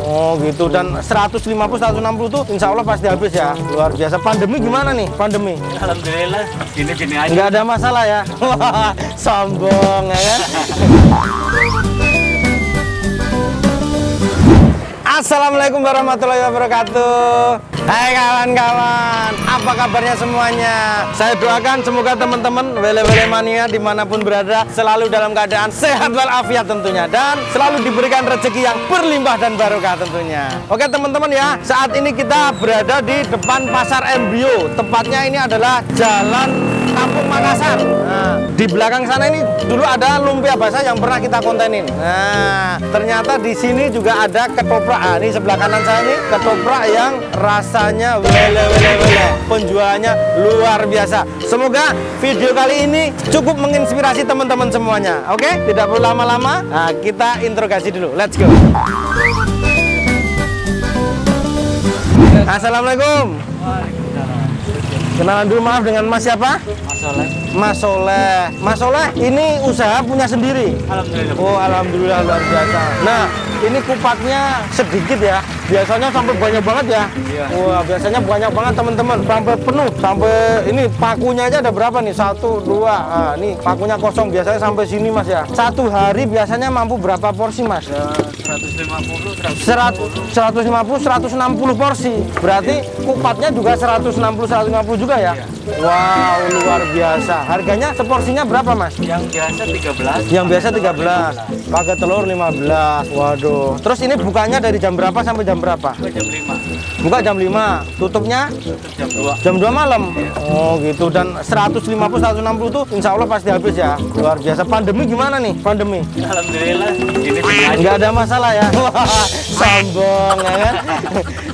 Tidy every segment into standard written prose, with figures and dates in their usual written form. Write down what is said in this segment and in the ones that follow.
Oh gitu, dan 150 160 tuh insya Allah pasti habis ya. Luar biasa. Pandemi gimana nih? Pandemi? Alhamdulillah, gini-gini aja. Nggak ada masalah ya. Sombong ya kan. Assalamualaikum warahmatullahi wabarakatuh. Hai kawan-kawan, apa kabarnya semuanya? Saya doakan semoga teman-teman wele-wele mania dimanapun berada selalu dalam keadaan sehat walafiat tentunya, dan selalu diberikan rezeki yang berlimpah dan barokah tentunya. Oke teman-teman ya, saat ini kita berada di depan Pasar Embrio. Tepatnya ini adalah Jalan Kampung Makassar. Nah, di belakang sana ini dulu ada lumpia basah yang pernah kita kontenin. Nah, ternyata di sini juga ada ketoprak. Nah, ini sebelah kanan saya ini ketoprak yang rasanya wele. Penjualannya luar biasa. Semoga video kali ini cukup menginspirasi teman-teman semuanya. Oke, tidak perlu lama-lama. Nah, kita interogasi dulu. Let's go. Assalamualaikum. Kenalan dulu, maaf, dengan Mas siapa? Mas Soleh. Mas Soleh. Mas Soleh ini usaha punya sendiri? Alhamdulillah. Oh alhamdulillah, luar biasa. Nah ini kupatnya sedikit ya, biasanya sampai banyak banget ya. Iya. Wah biasanya banyak banget teman-teman, sampai penuh, sampai ini pakunya aja ada berapa nih? 1, 2, nah, ini pakunya kosong, biasanya sampai sini Mas ya. Satu hari biasanya mampu berapa porsi Mas? Ya, 150, 160 porsi. Berarti kupatnya juga 150 juga ya? Iya. Wow, luar biasa. Harganya seporsinya berapa Mas? Yang biasa 13. Yang biasa 13, pakai telur 15. Waduh. Terus ini bukanya dari jam berapa sampai jam berapa? Jam 5. Buka jam 5, tutupnya Tutup jam 2. jam 2 malam. Oh gitu, dan 150 160 tuh insya Allah pasti habis ya. Luar biasa. Pandemi gimana nih? Pandemi? Alhamdulillah, gini-gini aja. Nggak ada masalah ya. Sombong ya kan.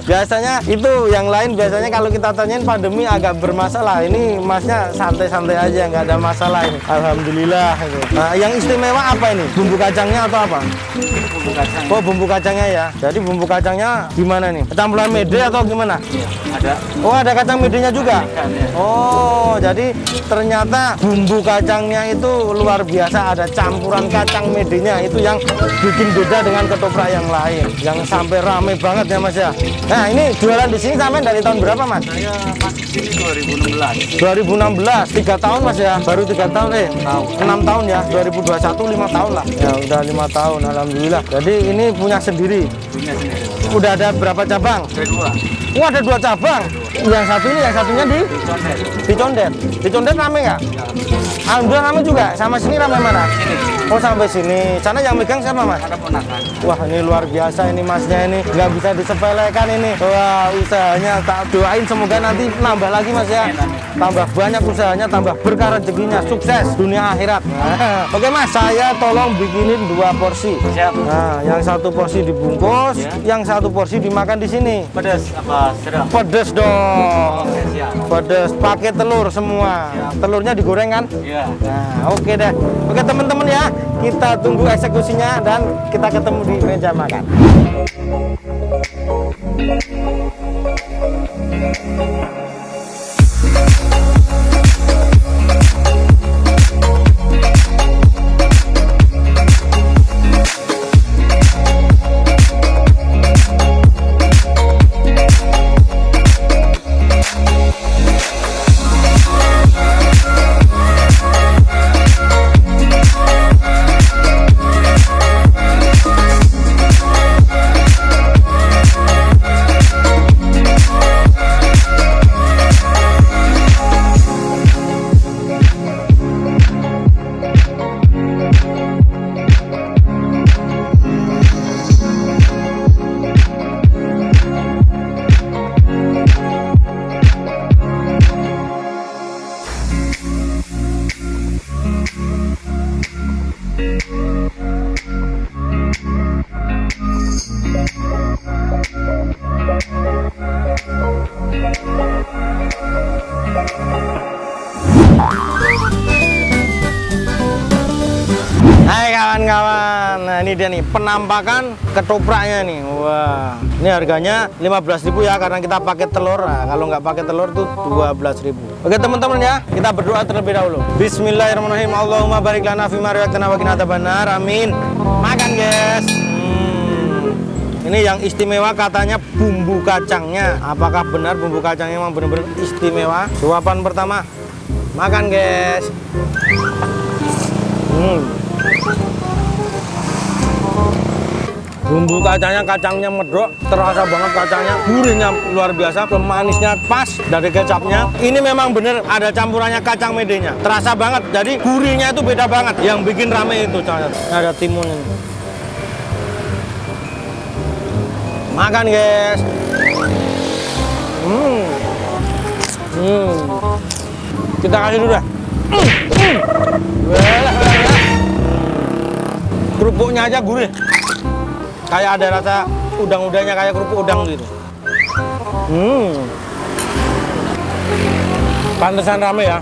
Biasanya itu yang lain, biasanya kalau kita tanyain pandemi agak bermasalah. Ini Masnya santai-santai aja, nggak ada masalah ini. Alhamdulillah. Nah, yang istimewa apa ini? Bumbu kacangnya atau apa? Ini bumbu kacang. Oh bumbu kacangnya ya. Jadi bumbu kacangnya gimana nih? Campuran mede atau gimana? Iya, ada. Oh ada kacang medenya juga? Ikan, ya. Oh jadi ternyata bumbu kacangnya itu luar biasa. Ada campuran kacang medenya, itu yang bikin beda dengan ketoprak yang lain, yang sampai rame banget ya Mas ya. Nah ini jualan di sini sampai dari tahun berapa Mas? Saya masuk sini 2016. 2016, 3 tahun Mas ya. Baru 3 tahun, 6 tahun ya. 2021 5 tahun lah. Ya udah 5 tahun, alhamdulillah. Jadi ini punya sendiri. Punya sendiri. Udah ada berapa cabang? Kedua. Oh ada 2 cabang. Yang satu ini, yang satunya di Condet. Condet. Di Condet rame nggak? Alhamdulillah rame juga. Sama sini rame mana? Oh sampai sini. Sana yang megang siapa Mas? Ada ponakan. Wah ini luar biasa ini Masnya, ini nggak bisa disepelekan ini. Wah usahanya tak doain semoga nanti nambah lagi Mas ya. Tambah banyak usahanya, tambah berkah rezekinya, sukses dunia akhirat. Oke Mas, saya tolong bikinin 2 porsi. Siap. Nah, yang 1 porsi dibungkus, Ya. yang 1 porsi dimakan di sini. Pedas apa sedang? Pedes dong. Oke, siap. Pedes, pakai telur semua. Telurnya digoreng kan? Iya. Nah, oke deh. Oke teman-teman ya, kita tunggu eksekusinya dan kita ketemu di meja makan. Hai kawan-kawan, nah ini dia nih penampakan ketopraknya nih. Wah, ini harganya 15.000 ya karena kita pakai telur. Nah, kalau nggak pakai telur tuh 12.000. Oke teman-teman ya, kita berdoa terlebih dahulu. Bismillahirrahmanirrahim. Allahumma barik lana fima razaqtana wa qina adzabannar. Amin. Makan guys. Ini yang istimewa katanya bumbu kacangnya. Apakah benar bumbu kacangnya memang benar-benar istimewa? Suapan pertama. Makan, guys. Bumbu kacangnya medok, terasa banget kacangnya, gurihnya luar biasa, manisnya pas dari kecapnya. Ini memang bener ada campurannya kacang medenya, terasa banget. Jadi gurihnya itu beda banget. Yang bikin rame itu ada timun ini. Makan, guys. Kita kasih dulu dah. Kerupuknya aja gurih. Kayak ada rasa udang-udangnya, kayak kerupuk udang gitu. Pantesan rame ya.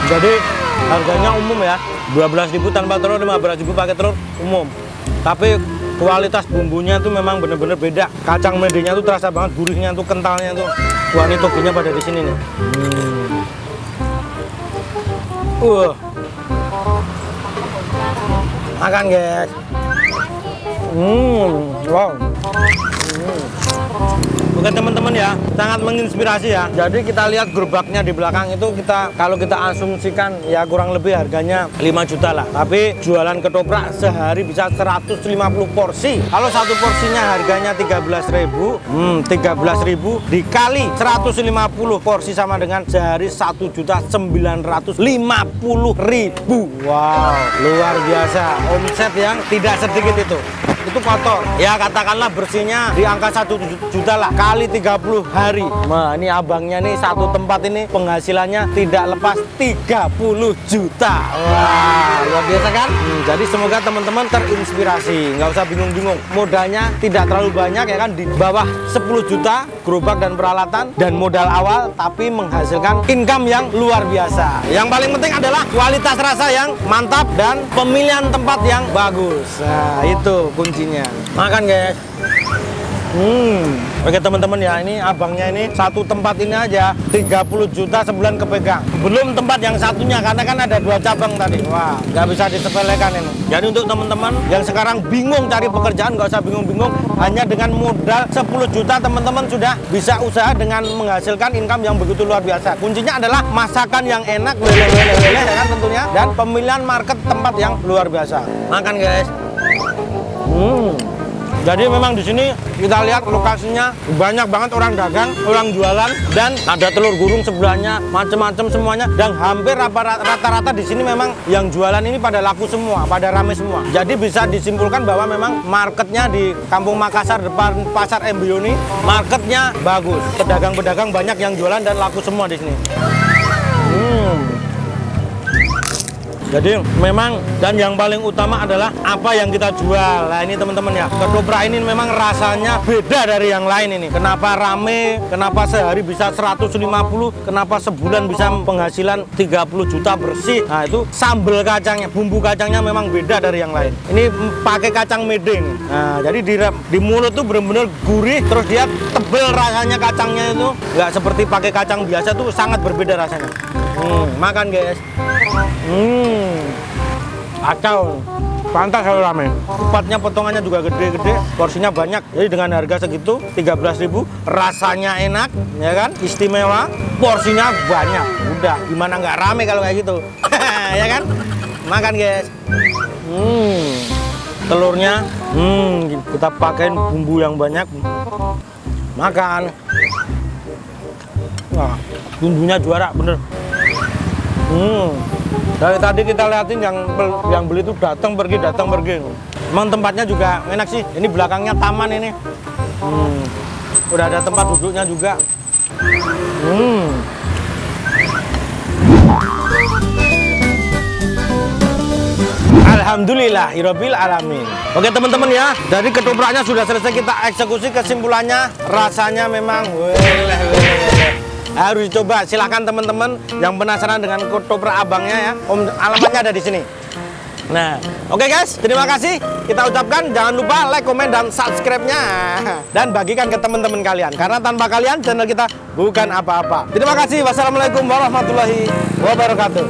Jadi harganya umum ya, 12.000 tanpa telur, 15.000 pakai telur umum. Tapi kualitas bumbunya tuh memang bener-bener beda. Kacang medenya tuh terasa banget, gurihnya tuh, kentalnya tuh. Wah, ini toginya pada di sini nih. Makan, guys. Wow. Oke teman-teman ya, sangat menginspirasi ya. Jadi kita lihat gerobaknya di belakang itu, kalau kita asumsikan ya kurang lebih harganya 5 juta lah. Tapi jualan ketoprak sehari bisa 150 porsi. Kalau satu porsinya harganya 13.000, 13.000 dikali 150 porsi sama dengan sehari 1.950.000. Wow, luar biasa. Omset yang tidak sedikit itu. Itu kotor ya, katakanlah bersihnya di angka 1 juta lah kali 30 hari. Nah, ini abangnya nih, satu tempat ini penghasilannya tidak lepas 30 juta. Wah, luar biasa kan? Jadi semoga teman-teman terinspirasi, nggak usah bingung-bingung. Modalnya tidak terlalu banyak ya kan, di bawah 10 juta gerobak dan peralatan dan modal awal, tapi menghasilkan income yang luar biasa. Yang paling penting adalah kualitas rasa yang mantap dan pemilihan tempat yang bagus. Nah, itu kuncinya. Makan, guys. Oke teman-teman ya, ini abangnya ini satu tempat ini aja 30 juta sebulan kepegang. Belum tempat yang satunya, karena kan ada 2 cabang tadi. Wah, nggak bisa disepelekan ini. Jadi untuk teman-teman yang sekarang bingung cari pekerjaan, nggak usah bingung-bingung. Hanya dengan modal 10 juta teman-teman sudah bisa usaha dengan menghasilkan income yang begitu luar biasa. Kuncinya adalah masakan yang enak, lele ya kan tentunya, dan pemilihan market tempat yang luar biasa. Makan, guys. Jadi memang di sini kita lihat lokasinya banyak banget orang dagang, orang jualan, dan ada telur gulung sebelahnya, macam-macam semuanya. Dan hampir rata-rata di sini memang yang jualan ini pada laku semua, pada rame semua. Jadi bisa disimpulkan bahwa memang marketnya di Kampung Makassar depan Pasar Embio ini marketnya bagus. Pedagang-pedagang banyak yang jualan dan laku semua di sini. Jadi memang, dan yang paling utama adalah apa yang kita jual. Nah ini teman-teman ya, ketoprak ini memang rasanya beda dari yang lain ini. Kenapa rame, kenapa sehari bisa 150, kenapa sebulan bisa penghasilan 30 juta bersih. Nah itu sambal kacangnya, bumbu kacangnya memang beda dari yang lain. Ini pakai kacang mede nih. Nah jadi di mulut tuh bener-bener gurih, terus dia tebel rasanya kacangnya itu. Nggak seperti pakai kacang biasa tuh, sangat berbeda rasanya. Makan, guys. Kacau, pantas kalau rame. Kupatnya potongannya juga gede-gede, porsinya banyak. Jadi dengan harga segitu 13.000, rasanya enak, ya kan? Istimewa, porsinya banyak. Udah, gimana nggak rame kalau kayak gitu? Ya kan? Makan, guys. Telurnya, kita pakein bumbu yang banyak. Makan. Wah, bumbunya juara, bener. Dari tadi kita liatin yang beli itu datang pergi. Emang tempatnya juga enak sih. Ini belakangnya taman ini. Udah ada tempat duduknya juga. Alhamdulillahirabbil alamin. Oke teman-teman ya, dari ketopraknya sudah selesai kita eksekusi. Kesimpulannya rasanya memang harus dicoba. Silahkan teman-teman yang penasaran dengan ketoprak abangnya ya, alamatnya ada di sini. Nah, oke guys, terima kasih kita ucapkan. Jangan lupa like, komen, dan subscribe-nya, dan bagikan ke teman-teman kalian, karena tanpa kalian channel kita bukan apa-apa. Terima kasih. Wassalamualaikum warahmatullahi wabarakatuh.